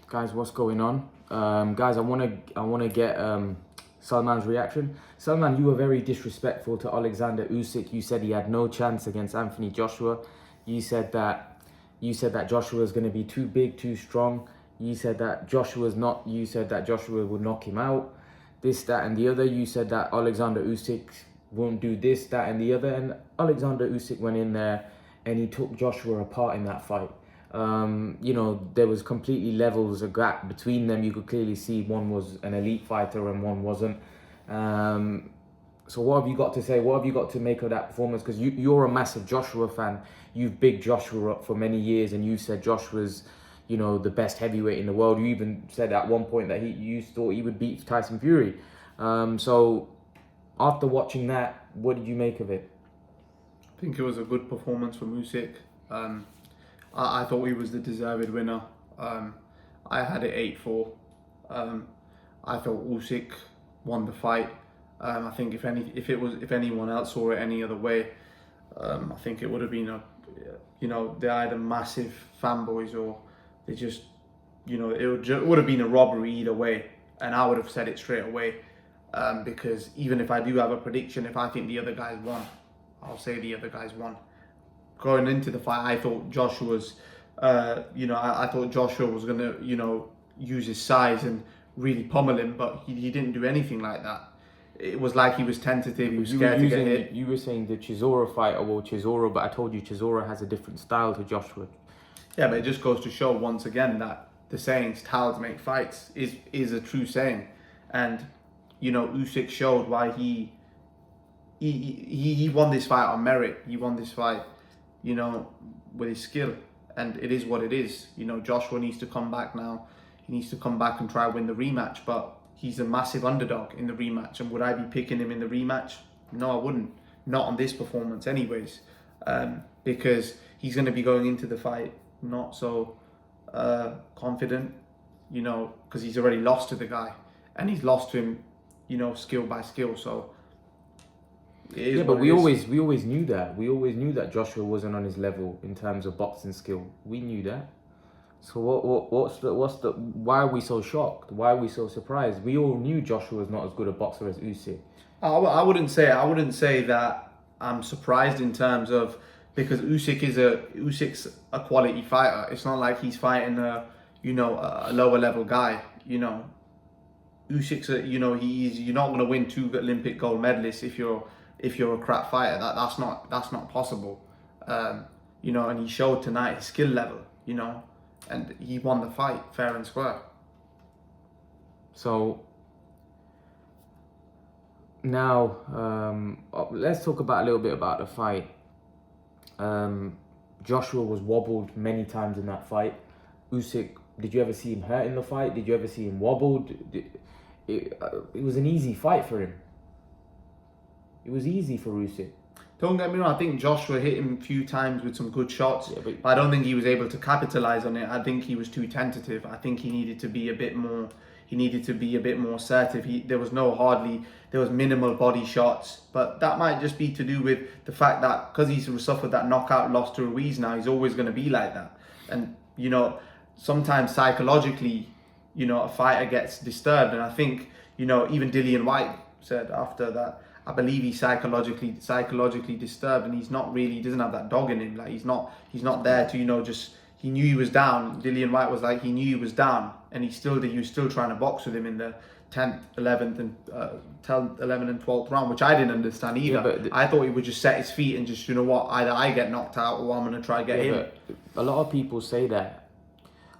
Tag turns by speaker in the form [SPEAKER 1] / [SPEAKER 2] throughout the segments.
[SPEAKER 1] Guys, what's going on? Guys, I wanna get Salman's reaction. Salman, you were very disrespectful to Oleksandr Usyk. You said he had no chance against Anthony Joshua. You said that Joshua is going to be too big, too strong. You said that Joshua's not. You said that Joshua would knock him out. This, that, and the other. You said that Oleksandr Usyk won't do this, that, and the other. And Oleksandr Usyk went in there and he took Joshua apart in that fight. There was completely levels, a gap between them. You could clearly see one was an elite fighter and one wasn't. So what have you got to say? What have you got to make of that performance? Because you're a massive Joshua fan. You've bigged Joshua up for many years, and you've said Joshua's, the best heavyweight in the world. You even said at one point that you thought he would beat Tyson Fury. So after watching that, what did you make of it?
[SPEAKER 2] I think it was a good performance from Usyk. I thought he was the deserved winner. I had it 8-4. I thought Usyk won the fight. I think if anyone else saw it any other way, I think it would have been they're either massive fanboys or they just, it would have been a robbery either way. And I would have said it straight away, because even if I do have a prediction, if I think the other guys won, I'll say the other guys won. Going into the fight, I thought Joshua's, I thought Joshua was gonna, use his size and really pummel him, but he didn't do anything like that. It was like he was tentative. He was scared to get hit.
[SPEAKER 1] You were saying the Chisora fighter, Chisora, but I told you Chisora has a different style to Joshua.
[SPEAKER 2] Yeah, but it just goes to show once again that the saying "styles make fights" is a true saying, and Usyk showed why he won this fight on merit. He won this fight, with his skill, and it is what it is. Joshua needs to come back now. He needs to come back and try to win the rematch, but he's a massive underdog in the rematch. And would I be picking him in the rematch? No, I wouldn't. Not on this performance anyways, because he's going to be going into the fight not so confident, because he's already lost to the guy, and he's lost to him, skill by skill. So
[SPEAKER 1] yeah, but we always knew that. We always knew that Joshua wasn't on his level in terms of boxing skill. We knew that. So why are we so shocked? Why are we so surprised? We all knew Joshua was not as good a boxer as Usyk.
[SPEAKER 2] I wouldn't say that I'm surprised in terms of, because Usyk's a quality fighter. It's not like he's fighting a lower level guy. Usyk's you're not going to win 2 Olympic gold medalists if you're a crap fighter. That's not possible. And he showed tonight his skill level. And he won the fight fair and square.
[SPEAKER 1] So now let's talk about a little bit about the fight. Joshua was wobbled many times in that fight. Usyk, did you ever see him hurt in the fight? Did you ever see him wobbled? It was an easy fight for him. It was easy for Usyk.
[SPEAKER 2] Don't get me wrong, I think Joshua hit him a few times with some good shots, but I don't think he was able to capitalize on it. I think he was too tentative. I think he needed to be a bit more assertive. There was minimal body shots, but that might just be to do with the fact that because he's suffered that knockout loss to Ruiz now, he's always going to be like that. And sometimes psychologically, a fighter gets disturbed, and I think even Dillian White said after that, I believe he's psychologically disturbed, and he doesn't have that dog in him. Like he's not there to he knew he was down. Dillian White was like, he knew he was down, and he was still trying to box with him in the 10th, 11th, and 11th and 12th round, which I didn't understand either. I thought he would just set his feet and just, either I get knocked out or I'm going to try to get him.
[SPEAKER 1] A lot of people say that.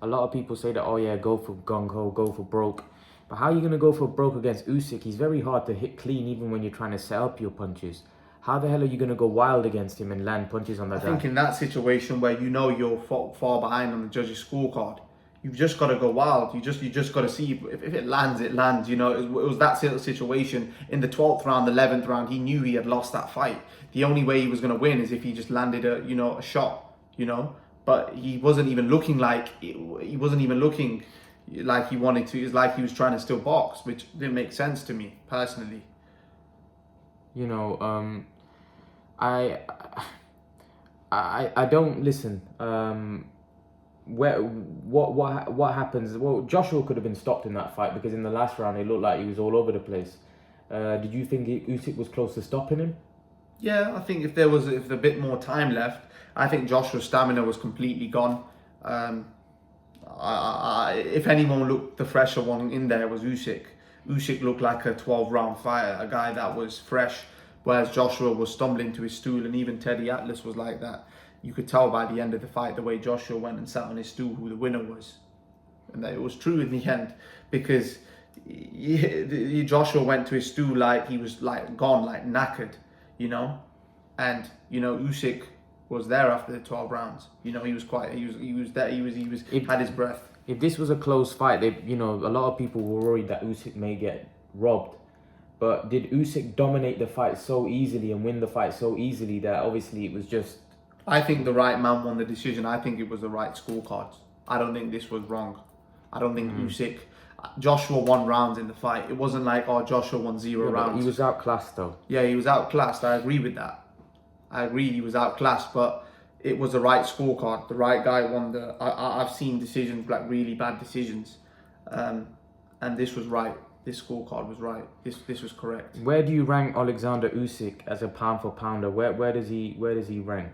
[SPEAKER 1] Oh yeah, go for gung-ho, go for broke. But how are you going to go for broke against Usyk? He's very hard to hit clean even when you're trying to set up your punches. How the hell are you going to go wild against him and land punches on that guy?
[SPEAKER 2] I think in that situation where you're far behind on the judges' scorecard, you've just got to go wild. You just got to see if it lands, it lands. It was that sort of situation. In the 12th round, the 11th round, he knew he had lost that fight. The only way he was going to win is if he just landed a shot, But he wasn't even looking like he wanted to. It's like he was trying to still box, which didn't make sense to me personally.
[SPEAKER 1] I don't listen. what happens? Well, Joshua could have been stopped in that fight because in the last round it looked like he was all over the place. Did you think Usyk was close to stopping him?
[SPEAKER 2] Yeah, I think if there was a bit more time left, I think Joshua's stamina was completely gone. If anyone looked the fresher one in there, it was Usyk. Usyk looked like a 12-round fighter, a guy that was fresh, whereas Joshua was stumbling to his stool, and even Teddy Atlas was like that. You could tell by the end of the fight the way Joshua went and sat on his stool who the winner was, and that it was true in the end because Joshua went to his stool like he was like gone, like knackered, and Usyk was there after the 12 rounds. He was there. He had his breath.
[SPEAKER 1] If this was a close fight, a lot of people were worried that Usyk may get robbed. But did Usyk dominate the fight so easily and win the fight so easily that obviously it was just...
[SPEAKER 2] I think the right man won the decision. I think it was the right scorecards. I don't think this was wrong. I don't think Usyk... Joshua won rounds in the fight. It wasn't like, Joshua won 0 rounds.
[SPEAKER 1] He was outclassed though.
[SPEAKER 2] Yeah, he was outclassed. I agree with that. I agree he was outclassed, but it was the right scorecard. The right guy won the... I've seen decisions, like really bad decisions. And this was right. This scorecard was right. This was correct.
[SPEAKER 1] Where do you rank Oleksandr Usyk as a pound for pounder? Where does he rank?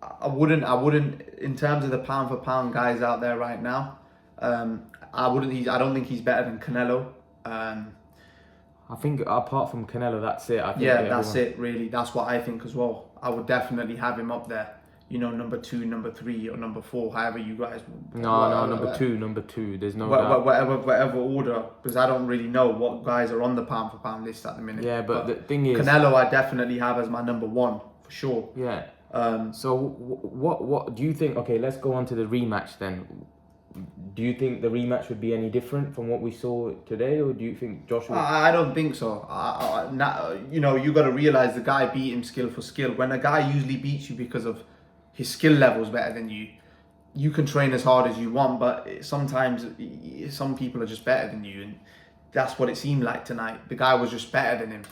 [SPEAKER 2] I wouldn't in terms of the pound for pound guys out there right now. I don't think he's better than Canelo.
[SPEAKER 1] I think apart from Canelo, that's it. I think
[SPEAKER 2] that's it. Really, that's what I think as well. I would definitely have him up there. Number 2, number 3, or number 4, however you guys.
[SPEAKER 1] No, number two. There's no doubt.
[SPEAKER 2] Whatever order, because I don't really know what guys are on the pound for pound list at the minute.
[SPEAKER 1] Yeah, but the thing is,
[SPEAKER 2] Canelo, I definitely have as my number 1 for sure.
[SPEAKER 1] Yeah. So what do you think? Okay, let's go on to the rematch then. Do you think the rematch would be any different from what we saw today, or do you think Joshua?
[SPEAKER 2] I don't think so. You got to realize the guy beat him skill for skill. When a guy usually beats you because of his skill level is better than you, you can train as hard as you want, but sometimes some people are just better than you, and that's what it seemed like tonight. The guy was just better than him,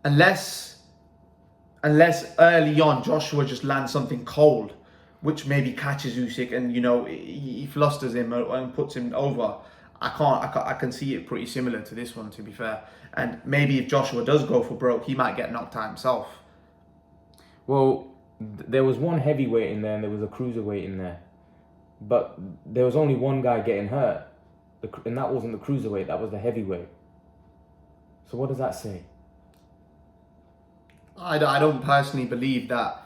[SPEAKER 2] unless early on Joshua just lands something cold, which maybe catches Usyk and he flusters him and puts him over. I can see it pretty similar to this one, to be fair. And maybe if Joshua does go for broke, he might get knocked out himself.
[SPEAKER 1] Well, there was one heavyweight in there and there was a cruiserweight in there, but there was only one guy getting hurt, and that wasn't the cruiserweight, that was the heavyweight. So what does that say? I
[SPEAKER 2] don't personally believe that.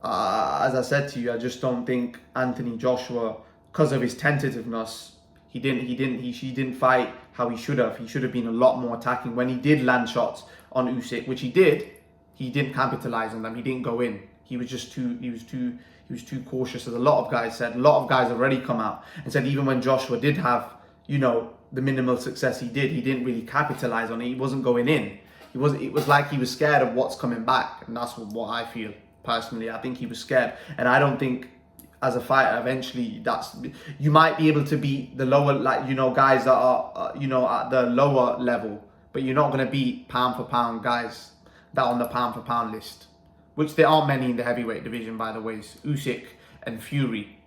[SPEAKER 2] As I said to you, I just don't think Anthony Joshua, because of his tentativeness, he didn't fight how he should have. He should have been a lot more attacking. When he did land shots on Usyk, which he didn't capitalize on them. He didn't go in. He was too cautious, as a lot of guys said. A lot of guys have already come out and said even when Joshua did have, the minimal success he didn't really capitalize on it. He wasn't going in. It was like he was scared of what's coming back, and that's what I feel. Personally, I think he was scared, and I don't think as a fighter eventually you might be able to beat the lower, guys that are at the lower level, but you're not going to beat pound for pound guys that are on the pound for pound list, which there aren't many in the heavyweight division, by the way. It's Usyk and Fury.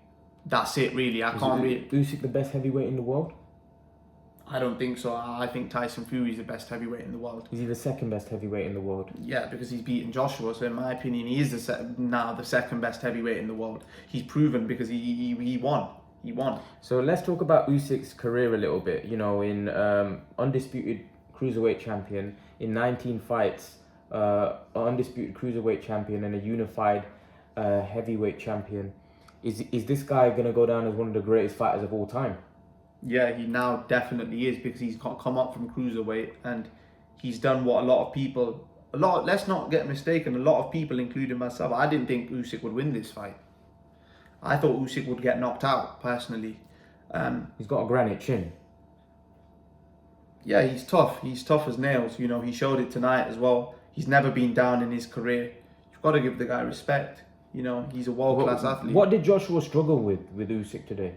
[SPEAKER 2] That's it, really.
[SPEAKER 1] Usyk the best heavyweight in the world?
[SPEAKER 2] I don't think so. I think Tyson Fury is the best heavyweight in the world.
[SPEAKER 1] Is he the second best heavyweight in the world?
[SPEAKER 2] Yeah, because he's beaten Joshua. So in my opinion, he is now the second best heavyweight in the world. He's proven because he won. He won.
[SPEAKER 1] So let's talk about Usyk's career a little bit. In undisputed cruiserweight champion in 19 fights, undisputed cruiserweight champion and a unified heavyweight champion. Is this guy going to go down as one of the greatest fighters of all time?
[SPEAKER 2] Yeah, he now definitely is, because he's come up from cruiserweight and he's done what let's not get mistaken, a lot of people, including myself, I didn't think Usyk would win this fight. I thought Usyk would get knocked out, personally.
[SPEAKER 1] He's got a granite chin.
[SPEAKER 2] Yeah, he's tough. He's tough as nails. He showed it tonight as well. He's never been down in his career. You've got to give the guy respect. He's a world-class athlete.
[SPEAKER 1] What did Joshua struggle with Usyk today?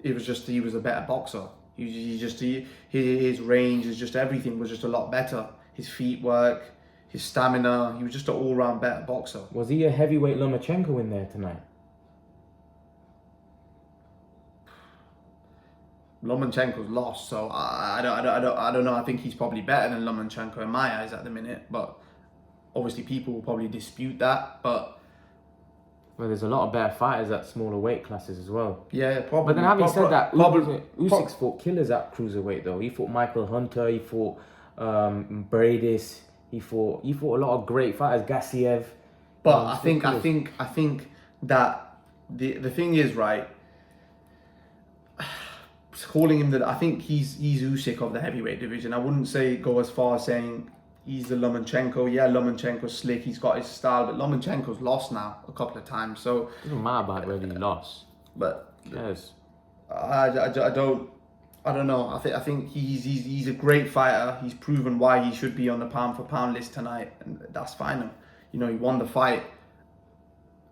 [SPEAKER 2] It was just he was a better boxer. His range is just everything was just a lot better. His feet work, his stamina. He was just an all-round better boxer.
[SPEAKER 1] Was he a heavyweight Lomachenko in there tonight?
[SPEAKER 2] Lomachenko's lost, so I don't know. I think he's probably better than Lomachenko in my eyes at the minute, but obviously people will probably dispute that. But
[SPEAKER 1] Well, there's a lot of better fighters at smaller weight classes as well.
[SPEAKER 2] yeah, probably.
[SPEAKER 1] But then having said that,
[SPEAKER 2] probably,
[SPEAKER 1] Usyk fought killers at cruiserweight though. He fought Michael Hunter. He fought Bradis. He fought a lot of great fighters. Gassiev.
[SPEAKER 2] But I think that the thing is, right, calling him that, I think he's Usyk of the heavyweight division. I wouldn't say go as far as saying he's the Lomachenko. Yeah, Lomachenko's slick. He's got his style, but Lomachenko's lost now a couple of times. So
[SPEAKER 1] It doesn't matter about whether he lost.
[SPEAKER 2] but
[SPEAKER 1] Yes.
[SPEAKER 2] I don't know. I think he's a great fighter. He's proven why he should be on the pound for pound list tonight, and that's fine. You know, he won the fight,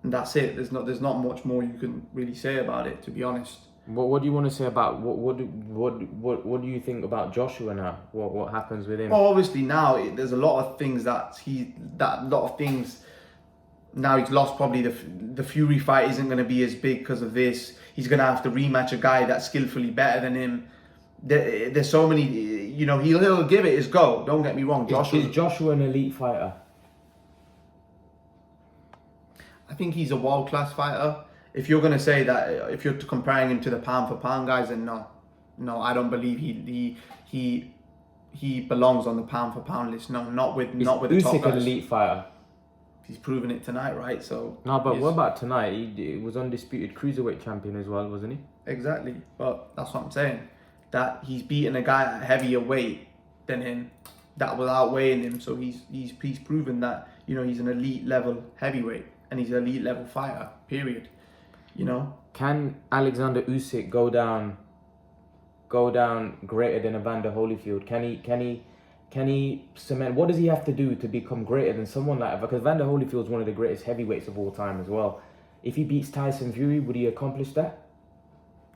[SPEAKER 2] and that's it. There's not much more you can really say about it, to be honest.
[SPEAKER 1] What do you want to say about what do you think about Joshua now? What happens with him?
[SPEAKER 2] Well, obviously now there's a lot of things now he's lost. Probably the Fury fight isn't going to be as big because of this. He's going to have to rematch a guy that's skillfully better than him. There's so many, you know, he'll give it his go. Don't get me wrong.
[SPEAKER 1] Is Joshua an elite fighter?
[SPEAKER 2] I think he's a world class fighter. If you're going to say that, if you're comparing him to the pound for pound guys, then no, I don't believe he belongs on the pound for pound list. No, not with the top
[SPEAKER 1] Usyk
[SPEAKER 2] guys.
[SPEAKER 1] an elite fighter?
[SPEAKER 2] He's proven it tonight, right? So
[SPEAKER 1] No, but what about tonight? He was undisputed cruiserweight champion as well, wasn't he?
[SPEAKER 2] Exactly, but that's what I'm saying. That he's beaten a guy at a heavier weight than him, that was outweighing him. So he's proven that, you know, he's an elite level heavyweight and he's an elite level fighter. Period. You know.
[SPEAKER 1] Can Oleksandr Usyk go down greater than Evander Holyfield? Can he cement? What does he have to do to become greater than someone like? Because Evander Holyfield is one of the greatest heavyweights of all time as well. If he beats Tyson Fury, would he accomplish that?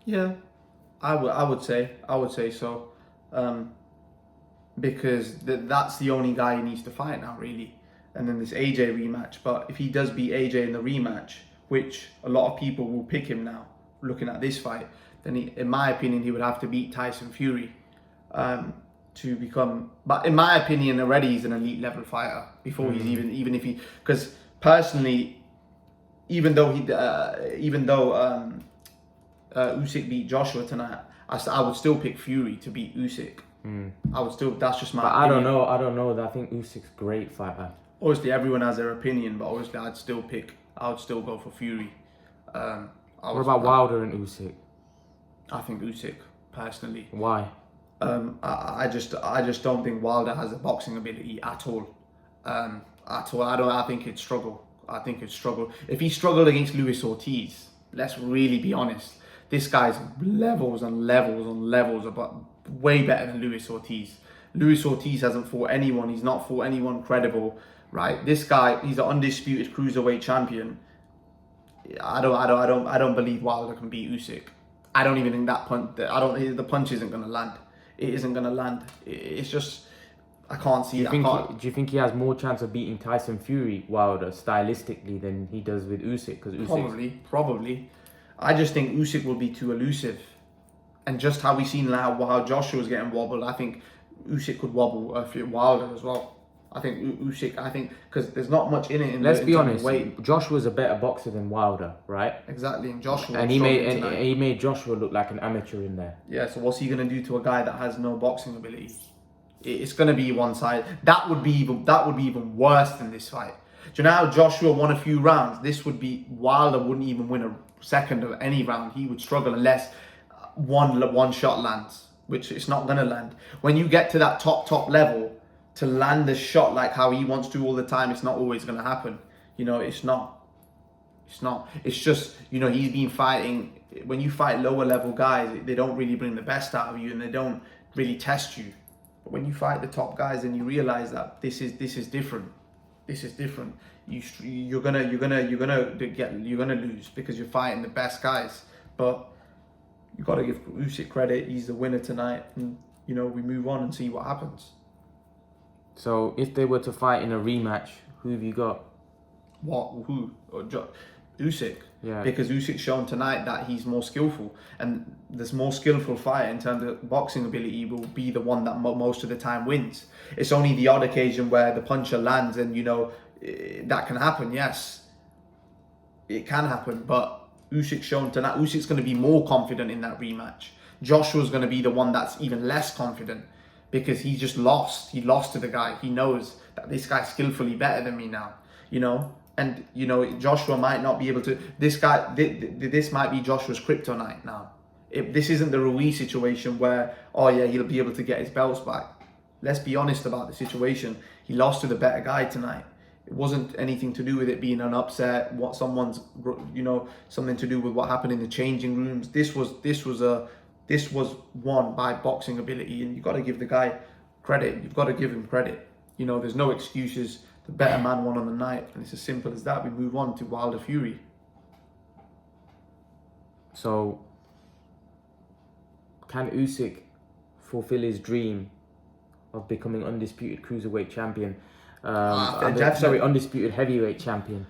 [SPEAKER 2] Yeah, I would say so, because that's the only guy he needs to fight now, really. And then this AJ rematch. But if he does beat AJ in the rematch, which a lot of people will pick him now, looking at this fight, then in my opinion, he would have to beat Tyson Fury to become. But in my opinion, already he's an elite level fighter before he's even if he. Because personally, even though Usyk beat Joshua tonight, I would still pick Fury to beat Usyk. I would still. That's just my.
[SPEAKER 1] But
[SPEAKER 2] opinion.
[SPEAKER 1] I don't know. I think Usyk's a great fighter.
[SPEAKER 2] Obviously, everyone has their opinion, but obviously, I would still go for Fury.
[SPEAKER 1] What about Wilder and Usyk?
[SPEAKER 2] I think Usyk personally.
[SPEAKER 1] Why?
[SPEAKER 2] I just don't think Wilder has a boxing ability at all. At all. I think he'd struggle. If he struggled against Luis Ortiz, let's really be honest. This guy's levels and levels and levels about way better than Luis Ortiz. Luis Ortiz hasn't fought anyone. He's not fought anyone credible, right? This guy, he's an undisputed cruiserweight champion. I don't believe Wilder can beat Usyk. I don't even think that punch. The punch isn't gonna land. It isn't gonna land. It's just I can't see.
[SPEAKER 1] Do you think he has more chance of beating Tyson Fury, Wilder, stylistically than he does with Usyk? Because
[SPEAKER 2] Probably. I just think Usyk will be too elusive, and just how we seen how Joshua's getting wobbled, I think Usyk could wobble Wilder as well. I think Usyk. Because there's not much in it.
[SPEAKER 1] Let's be honest. Joshua's a better boxer than Wilder, right?
[SPEAKER 2] Exactly, and Joshua.
[SPEAKER 1] And he made Joshua look like an amateur in there.
[SPEAKER 2] Yeah. So what's he gonna do to a guy that has no boxing ability? It's gonna be one side. That would be even worse than this fight. Do you know how Joshua won a few rounds? This would be Wilder wouldn't even win a second of any round. He would struggle unless one shot lands, which it's not gonna land. When you get to that top level, to land the shot like how he wants to all the time, it's not always gonna happen. You know, it's not. It's just, you know, he's been fighting. When you fight lower level guys, they don't really bring the best out of you and they don't really test you. But when you fight the top guys, then you realize that this is different. This is different. You're gonna lose because you're fighting the best guys. But you gotta give Usyk credit. He's the winner tonight, and you know we move on and see what happens.
[SPEAKER 1] So if they were to fight in a rematch, who have you got?
[SPEAKER 2] What? Who? Usyk.
[SPEAKER 1] Yeah.
[SPEAKER 2] Because Usyk's shown tonight that he's more skillful, and this more skillful fighter in terms of boxing ability will be the one that most of the time wins. It's only the odd occasion where the puncher lands, and that can happen. Yes, it can happen, but Usyk's shown tonight. Usyk's going to be more confident in that rematch. Joshua's going to be the one that's even less confident because he just lost. He lost to the guy. He knows that this guy's skillfully better than me now. And Joshua might not be able to. This might be Joshua's kryptonite now. This isn't the Ruiz situation where, oh yeah, he'll be able to get his belts back. Let's be honest about the situation. He lost to the better guy tonight. It wasn't anything to do with it being an upset. Something to do with what happened in the changing rooms. This was won by boxing ability, and you've got to give the guy credit. You've got to give him credit. There's no excuses. The better man won on the night, and it's as simple as that. We move on to Wilder Fury.
[SPEAKER 1] So, can Usyk fulfill his dream of becoming undisputed cruiserweight champion? Undisputed heavyweight champion.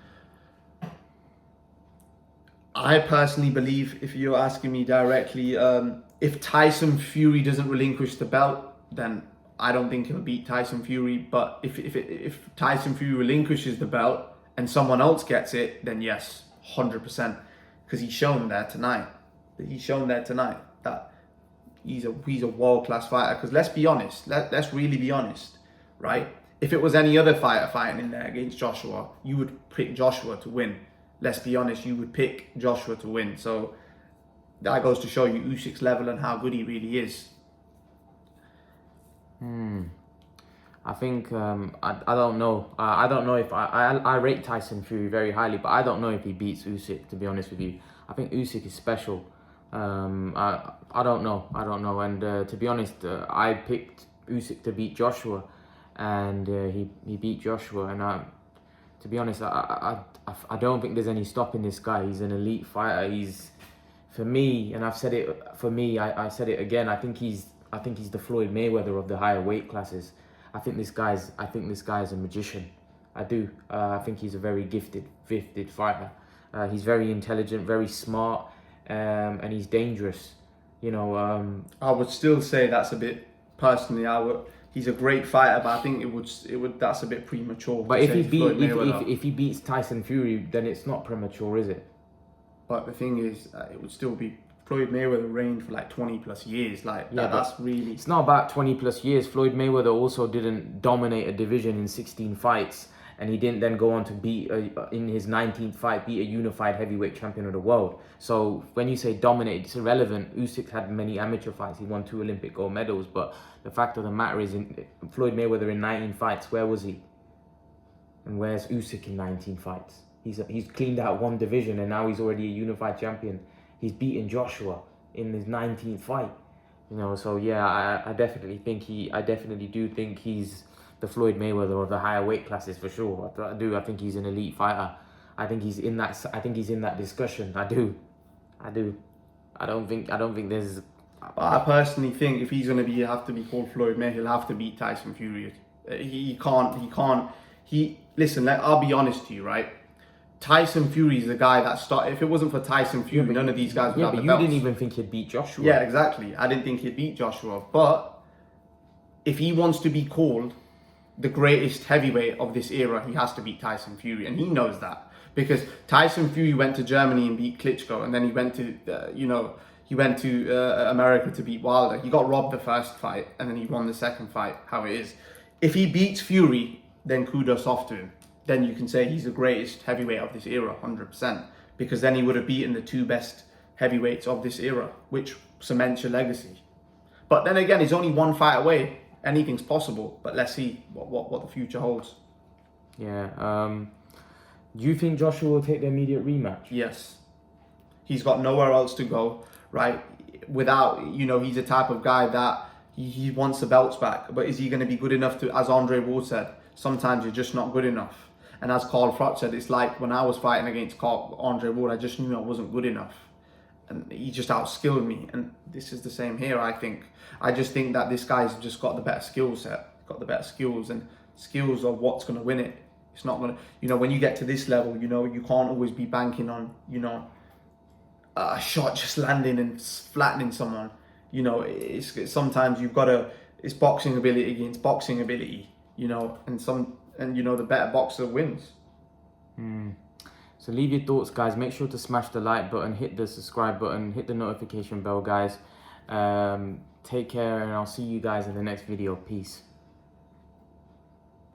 [SPEAKER 2] I personally believe, if you're asking me directly, if Tyson Fury doesn't relinquish the belt, then I don't think he'll beat Tyson Fury. But if Tyson Fury relinquishes the belt and someone else gets it, then yes, 100%. Because he's shown there tonight. That he's a world-class fighter. Because let's be honest, let's really be honest, right? If it was any other fighter fighting in there against Joshua, you would pick Joshua to win. Let's be honest, you would pick Joshua to win. So that goes to show you Usyk's level and how good he really is.
[SPEAKER 1] I think I don't know. I don't know if I rate Tyson Fury very highly, but I don't know if he beats Usyk. To be honest with you, I think Usyk is special. I don't know. And to be honest, I picked Usyk to beat Joshua, and he beat Joshua. And to be honest, I don't think there's any stopping this guy. He's an elite fighter. He's, for me, and I've said it. For me, I said it again. I think he's the Floyd Mayweather of the higher weight classes. I think this guy's a magician. I do. I think he's a very gifted fighter. He's very intelligent, very smart, and he's dangerous.
[SPEAKER 2] I would still say that's a bit, personally, he's a great fighter, but I think that's a bit premature.
[SPEAKER 1] But if he beats Tyson Fury, then it's not premature, is it?
[SPEAKER 2] But the thing is, it would still be. Floyd Mayweather reigned for like 20 plus years. That's really...
[SPEAKER 1] It's not about 20 plus years. Floyd Mayweather also didn't dominate a division in 16 fights. And he didn't then go on to beat, in his 19th fight, beat a unified heavyweight champion of the world. So when you say dominate, it's irrelevant. Usyk had many amateur fights. He won 2 Olympic gold medals. But the fact of the matter is, Floyd Mayweather in 19 fights, where was he? And where's Usyk in 19 fights? He's cleaned out 1 division, and now he's already a unified champion. He's beaten Joshua in his 19th fight, So yeah, I definitely do think he's the Floyd Mayweather of the higher weight classes for sure. I do. I think he's an elite fighter. I think he's in that discussion. I do. I don't think there's.
[SPEAKER 2] I personally think if he's gonna have to be called Floyd Mayweather, he'll have to beat Tyson Fury. He can't. Listen. I'll be honest to you, right? Tyson Fury is the guy that started. If it wasn't for Tyson Fury, none of these guys would have the belts.
[SPEAKER 1] You didn't even think he'd beat Joshua.
[SPEAKER 2] Yeah, exactly. I didn't think he'd beat Joshua. But if he wants to be called the greatest heavyweight of this era, he has to beat Tyson Fury, and he knows that because Tyson Fury went to Germany and beat Klitschko, and then he went to America to beat Wilder. He got robbed the first fight, and then he won the second fight. How it is. If he beats Fury, then kudos off to him. Then you can say he's the greatest heavyweight of this era, 100%. Because then he would have beaten the 2 best heavyweights of this era, which cements your legacy. But then again, he's only 1 fight away. Anything's possible. But let's see what the future holds.
[SPEAKER 1] Yeah. Do you think Joshua will take the immediate rematch?
[SPEAKER 2] Yes. He's got nowhere else to go, right? Without, he's the type of guy that he wants the belts back. But is he going to be good enough to, as Andre Ward said, sometimes you're just not good enough. And as Carl Froch said, it's like when I was fighting against Andre Ward, I just knew I wasn't good enough. And he just outskilled me. And this is the same here, I think. I just think that this guy's just got the better skill set, got the better skills. And skills are what's going to win it. It's not gonna, you know, when you get to this level, you know, you can't always be banking on, you know, a shot just landing and flattening someone. You know, it's sometimes you've got to. It's boxing ability against boxing ability. You know, and you know the better boxer wins.
[SPEAKER 1] So leave your thoughts, guys. Make sure to smash the like button, hit the subscribe button, hit the notification bell, guys. Take care, and I'll see you guys in the next video. Peace.